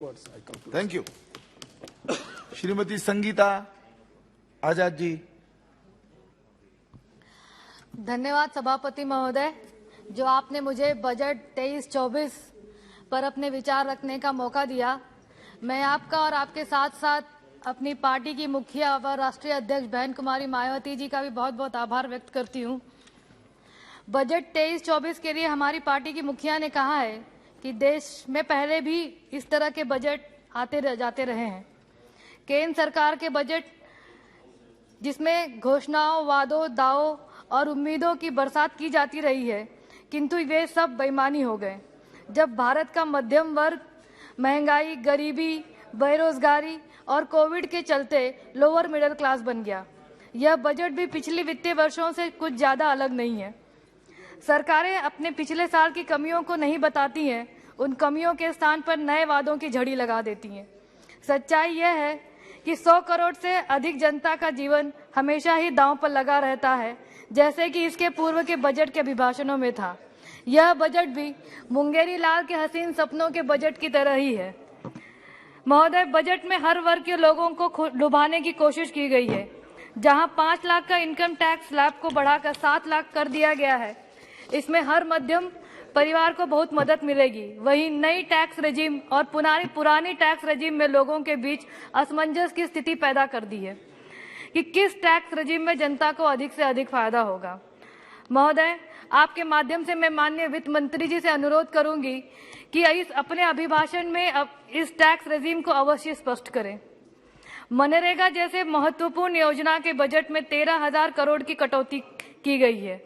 Thank you. Shrimati Sangeeta Azad ji. धन्यवाद सभापति महोदय, जो आपने मुझे बजट 23-24 पर अपने विचार रखने का मौका दिया। मैं आपका और आपके साथ साथ अपनी पार्टी की मुखिया व राष्ट्रीय अध्यक्ष बहन कुमारी मायावती जी का भी बहुत बहुत आभार व्यक्त करती हूँ। बजट 23-24 के लिए हमारी पार्टी की मुखिया ने कहा है कि देश में पहले भी इस तरह के बजट आते जाते रहे हैं। केंद्र सरकार के बजट जिसमें घोषणाओं, वादों, दावों और उम्मीदों की बरसात की जाती रही है, किंतु वे सब बेईमानी हो गए। जब भारत का मध्यम वर्ग महंगाई, गरीबी, बेरोजगारी और कोविड के चलते लोअर मिडिल क्लास बन गया। यह बजट भी पिछले वित्तीय वर्षों से कुछ ज्यादा अलग नहीं है। सरकारें अपने पिछले साल की कमियों को नहीं बताती हैं, उन कमियों के स्थान पर नए वादों की झड़ी लगा देती हैं। सच्चाई यह है कि 100 करोड़ से अधिक जनता का जीवन हमेशा ही दांव पर लगा रहता है, जैसे कि इसके पूर्व के बजट के अभिभाषणों में था। यह बजट भी मुंगेरी लाल के हसीन सपनों के बजट की तरह ही है। महोदय, बजट में हर वर्ग के लोगों को लुभाने की कोशिश की गई है। जहां 5 लाख का इनकम टैक्स स्लैब को बढ़ाकर 7 लाख कर दिया गया है, इसमें हर मध्यम परिवार को बहुत मदद मिलेगी। वहीं नई टैक्स रेजिम और पुरानी टैक्स रेजिम में लोगों के बीच असमंजस की स्थिति पैदा कर दी है कि किस टैक्स रेजिम में जनता को अधिक से अधिक फायदा होगा। महोदय, आपके माध्यम से मैं माननीय वित्त मंत्री जी से अनुरोध करूंगी कि इस अपने अभिभाषण में इस टैक्स रेजिम को अवश्य स्पष्ट करें। मनरेगा जैसे महत्वपूर्ण योजना के बजट में 13,000 करोड़ की कटौती की गई है।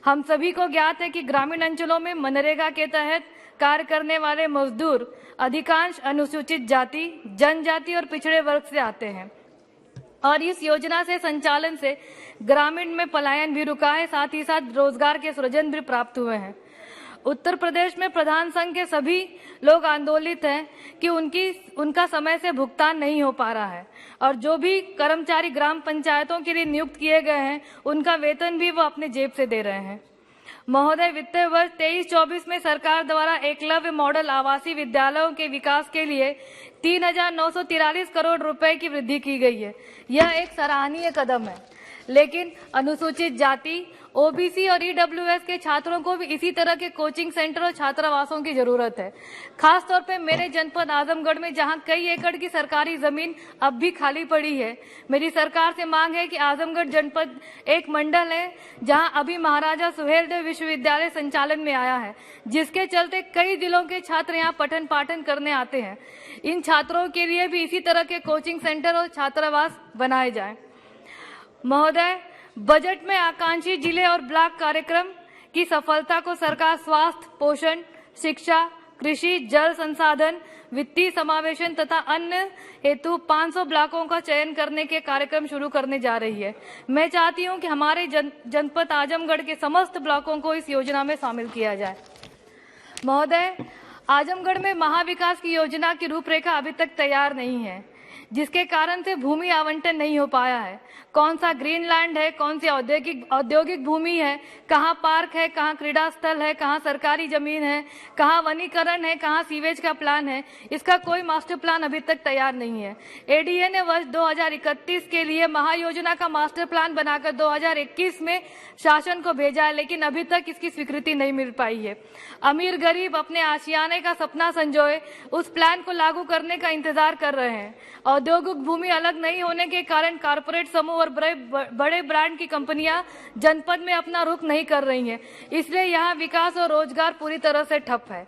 हम सभी को ज्ञात है कि ग्रामीण अंचलों में मनरेगा के तहत कार्य करने वाले मजदूर अधिकांश अनुसूचित जाति, जनजाति और पिछड़े वर्ग से आते हैं और इस योजना से संचालन से ग्रामीण में पलायन भी रुका है, साथ ही साथ रोजगार के सृजन भी प्राप्त हुए हैं। उत्तर प्रदेश में प्रधान संघ के सभी लोग आंदोलित हैं कि उनका समय से भुगतान नहीं हो पा रहा है और जो भी कर्मचारी ग्राम पंचायतों के लिए नियुक्त किए गए हैं, उनका वेतन भी वो अपने जेब से दे रहे हैं। महोदय, वित्तीय वर्ष 23-24 में सरकार द्वारा एकलव्य मॉडल आवासीय विद्यालयों के विकास के लिए 3,943 करोड़ रुपए की वृद्धि की गई है। यह एक सराहनीय कदम है, लेकिन अनुसूचित जाति, ओबीसी और ईडब्ल्यूएस के छात्रों को भी इसी तरह के कोचिंग सेंटर और छात्रावासों की जरूरत है। खास तौर पे मेरे जनपद आजमगढ़ में, जहां कई एकड़ की सरकारी जमीन अब भी खाली पड़ी है। मेरी सरकार से मांग है कि आजमगढ़ जनपद एक मंडल है जहां अभी महाराजा सुहेलदेव विश्वविद्यालय संचालन में आया है, जिसके चलते कई जिलों के छात्र यहाँ पठन पाठन करने आते हैं। इन छात्रों के लिए भी इसी तरह के कोचिंग सेंटर और छात्रावास बनाए जाएं। महोदय, बजट में आकांक्षी जिले और ब्लॉक कार्यक्रम की सफलता को सरकार स्वास्थ्य, पोषण, शिक्षा, कृषि, जल संसाधन, वित्तीय समावेशन तथा अन्य हेतु 500 ब्लॉकों का चयन करने के कार्यक्रम शुरू करने जा रही है। मैं चाहती हूं कि हमारे जनपद आजमगढ़ के समस्त ब्लॉकों को इस योजना में शामिल किया जाए। महोदय, आजमगढ़ में महाविकास की योजना की रूपरेखा अभी तक तैयार नहीं है, जिसके कारण से भूमि आवंटन नहीं हो पाया है। कौन सा ग्रीन लैंड है, कौन सी औद्योगिक भूमि है, कहाँ पार्क है, कहाँ क्रीड़ा स्थल है, कहाँ सरकारी जमीन है, कहाँ वनीकरण है, कहाँ सीवेज का प्लान है, इसका कोई मास्टर प्लान अभी तक तैयार नहीं है। एडीए ने वर्ष 2031 के लिए महायोजना का मास्टर प्लान बनाकर 2021 में शासन को भेजा है, लेकिन अभी तक इसकी स्वीकृति नहीं मिल पाई है। अमीर गरीब अपने आशियाने का सपना संजोए उस प्लान को लागू करने का इंतजार कर रहे हैं। औद्योगिक भूमि अलग नहीं होने के कारण कारपोरेट समूह और बड़े ब्रांड की कंपनियां जनपद में अपना रुख नहीं कर रही हैं, इसलिए यहाँ विकास और रोजगार पूरी तरह से ठप है।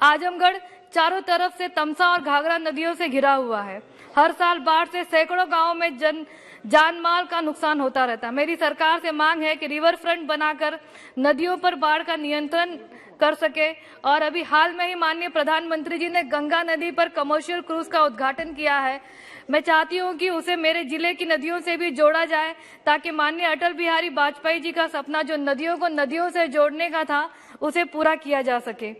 आजमगढ़ चारों तरफ से तमसा और घाघरा नदियों से घिरा हुआ है। हर साल बाढ़ से सैकड़ों गांवों में जान माल का नुकसान होता रहता है। मेरी सरकार से मांग है कि रिवर फ्रंट बनाकर नदियों पर बाढ़ का नियंत्रण कर सके। और अभी हाल में ही माननीय प्रधानमंत्री जी ने गंगा नदी पर कमर्शियल क्रूज का उद्घाटन किया है। मैं चाहती हूं कि उसे मेरे जिले की नदियों से भी जोड़ा जाए, ताकि माननीय अटल बिहारी वाजपेयी जी का सपना जो नदियों को नदियों से जोड़ने का था, उसे पूरा किया जा सके।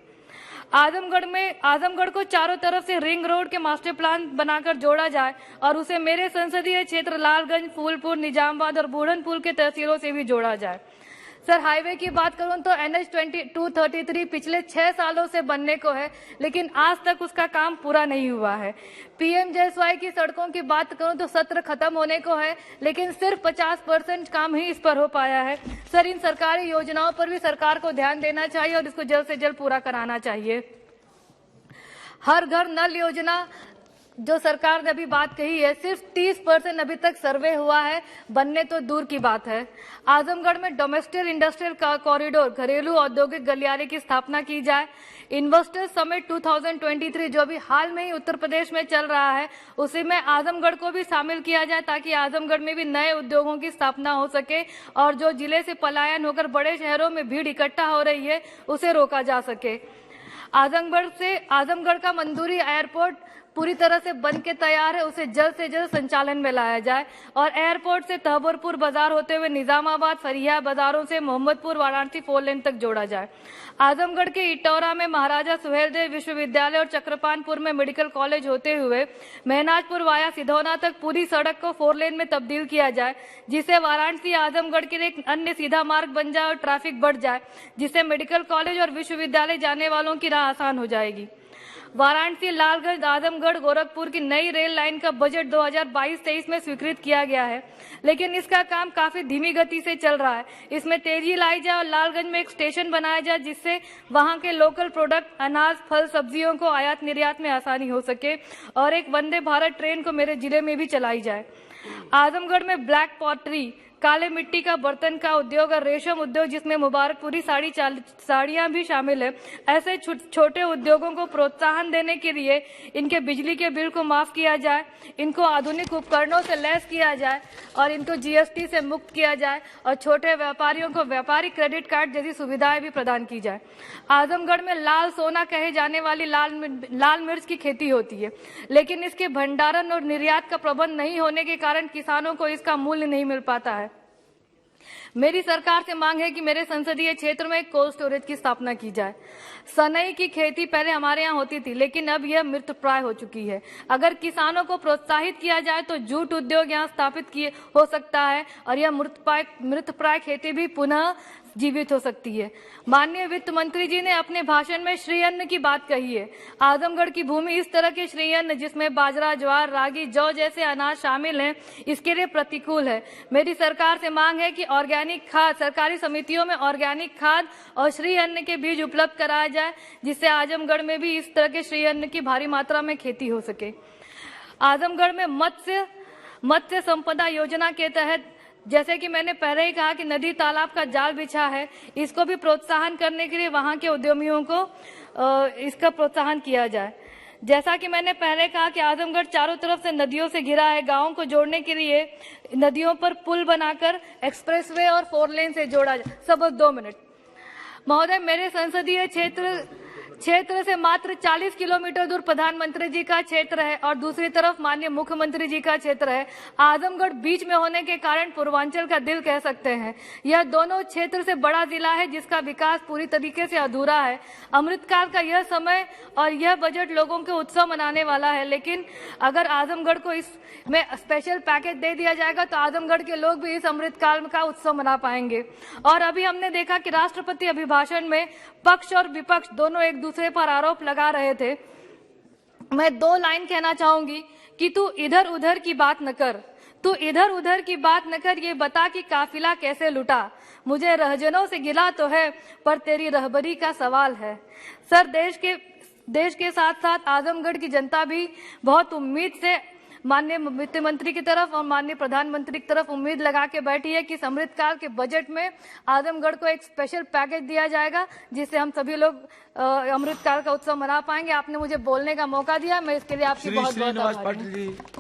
आजमगढ़ को चारों तरफ से रिंग रोड के मास्टर प्लान बनाकर जोड़ा जाए और उसे मेरे संसदीय क्षेत्र लालगंज, फूलपुर, निजामबाद और बूढ़नपुर के तहसीलों से भी जोड़ा जाए। सर हाईवे की बात करूं तो NH 233 पिछले 6 सालों से बनने को है, लेकिन आज तक उसका काम पूरा नहीं हुआ है। PMJSY की सड़कों की बात करूं तो सत्र खत्म होने को है, लेकिन सिर्फ 50% काम ही इस पर हो पाया है। सर इन सरकारी योजनाओं पर भी सरकार को ध्यान देना चाहिए और इसको जल्द से जल्द पूरा कराना चाहिए। हर घर नल योजना जो सरकार ने अभी बात कही है, सिर्फ 30% अभी तक सर्वे हुआ है, बनने तो दूर की बात है। आजमगढ़ में डोमेस्टिक इंडस्ट्रियल कॉरिडोर घरेलू औद्योगिक गलियारे की स्थापना की जाए। इन्वेस्टर्स समिट 2023 जो अभी हाल में ही उत्तर प्रदेश में चल रहा है, उसी में आजमगढ़ को भी शामिल किया जाए ताकि आजमगढ़ में भी नए उद्योगों की स्थापना हो सके और जो जिले से पलायन होकर बड़े शहरों में भीड़ इकट्ठा हो रही है उसे रोका जा सके। आजमगढ़ का मंदूरी एयरपोर्ट पूरी तरह से बन के तैयार है, उसे जल्द से जल्द संचालन में लाया जाए और एयरपोर्ट से तहबरपुर बाजार होते हुए निजामाबाद फरिया बाजारों से मोहम्मदपुर वाराणसी 4 लेन तक जोड़ा जाए। आजमगढ़ के इटौरा में महाराजा सुहेलदेव विश्वविद्यालय और चक्रपानपुर में मेडिकल कॉलेज होते हुए महनाजपुर वाया सिधौना तक पूरी सड़क को 4 लेन में तब्दील किया जाए, जिससे वाराणसी आजमगढ़ के लिए एक अन्य सीधा मार्ग बन जाए और ट्रैफिक बढ़ जाए, जिससे मेडिकल कॉलेज और विश्वविद्यालय जाने वालों की राह आसान हो जाएगी। वाराणसी लालगंज आजमगढ़ गोरखपुर की नई रेल लाइन का बजट 2022-23 में स्वीकृत किया गया है, लेकिन इसका काम काफी धीमी गति से चल रहा है। इसमें तेजी लाई जाए और लालगंज में एक स्टेशन बनाया जाए जिससे वहां के लोकल प्रोडक्ट अनाज फल सब्जियों को आयात निर्यात में आसानी हो सके और एक वंदे भारत ट्रेन को मेरे जिले में भी चलाई जाए। आजमगढ़ में ब्लैक पॉटरी काले मिट्टी का बर्तन का उद्योग और रेशम उद्योग जिसमें मुबारकपुरी साड़ियां भी शामिल है, ऐसे छोटे उद्योगों को प्रोत्साहन देने के लिए इनके बिजली के बिल को माफ किया जाए, इनको आधुनिक उपकरणों से लैस किया जाए और इनको GST से मुक्त किया जाए और छोटे व्यापारियों को व्यापारिक क्रेडिट कार्ड जैसी सुविधाएं भी प्रदान की जाए। आजमगढ़ में लाल सोना कहे जाने वाली लाल मिर्च की खेती होती है, लेकिन इसके भंडारण और निर्यात का प्रबंध नहीं होने के कारण किसानों को इसका मूल्य नहीं मिल पाता है। मेरी सरकार से मांग है कि मेरे संसदीय क्षेत्र में एक कोल्ड स्टोरेज की स्थापना की जाए। सनई की खेती पहले हमारे यहाँ होती थी, लेकिन अब यह मृतप्राय हो चुकी है। अगर किसानों को प्रोत्साहित किया जाए तो जूट उद्योग यहाँ स्थापित हो सकता है और यह मृतप्राय खेती भी पुनः जीवित हो सकती है। माननीय वित्त मंत्री जी ने अपने भाषण में श्री अन्न की बात कही है। आजमगढ़ की भूमि इस तरह के श्री अन्न जिसमें बाजरा, ज्वार, रागी, जौ जैसे अनाज शामिल हैं, इसके लिए प्रतिकूल है। मेरी सरकार से मांग है कि ऑर्गेनिक खाद सरकारी समितियों में ऑर्गेनिक खाद और श्री अन्न के बीज उपलब्ध कराया जाए, जिससे आजमगढ़ में भी इस तरह के श्री अन्न की भारी मात्रा में खेती हो सके। आजमगढ़ में मत्स्य संपदा योजना के तहत जैसे कि मैंने पहले ही कहा कि नदी तालाब का जाल बिछा है, इसको भी प्रोत्साहन करने के लिए वहां के उद्यमियों को इसका प्रोत्साहन किया जाए। जैसा कि मैंने पहले कहा कि आजमगढ़ चारों तरफ से नदियों से घिरा है, गांवों को जोड़ने के लिए नदियों पर पुल बनाकर एक्सप्रेसवे और 4 लेन से जोड़ा जाए। सब 2 मिनट महोदय, मेरे संसदीय क्षेत्र से मात्र 40 किलोमीटर दूर प्रधानमंत्री जी का क्षेत्र है और दूसरी तरफ माननीय मुख्यमंत्री जी का क्षेत्र है। आजमगढ़ बीच में होने के कारण पूर्वांचल का दिल कह सकते हैं। यह दोनों क्षेत्र से बड़ा जिला है जिसका विकास पूरी तरीके से अधूरा है। अमृतकाल का यह समय और यह बजट लोगों के उत्सव मनाने वाला है, लेकिन अगर आजमगढ़ को इसमें स्पेशल पैकेज दे दिया जाएगा तो आजमगढ़ के लोग भी इस अमृतकाल का उत्सव मना पाएंगे। और अभी हमने देखा कि राष्ट्रपति अभिभाषण में पक्ष और विपक्ष दोनों एक दूसरे पर आरोप लगा रहे थे। मैं 2 लाइन कहना चाहूंगी कि तू इधर उधर की बात न कर, तू इधर उधर की बात न कर, ये बता कि काफिला कैसे लुटा। मुझे रहजनों से गिला तो है पर तेरी रहबरी का सवाल है। सर देश के साथ साथ आजमगढ़ की जनता भी बहुत उम्मीद से माननीय वित्त मंत्री की तरफ और माननीय प्रधानमंत्री की तरफ उम्मीद लगा के बैठी है कि अमृतकाल के बजट में आजमगढ़ को एक स्पेशल पैकेज दिया जाएगा, जिससे हम सभी लोग अमृतकाल का उत्सव मना पाएंगे। आपने मुझे बोलने का मौका दिया, मैं इसके लिए आपकी बहुत बहुत आभारी हूं।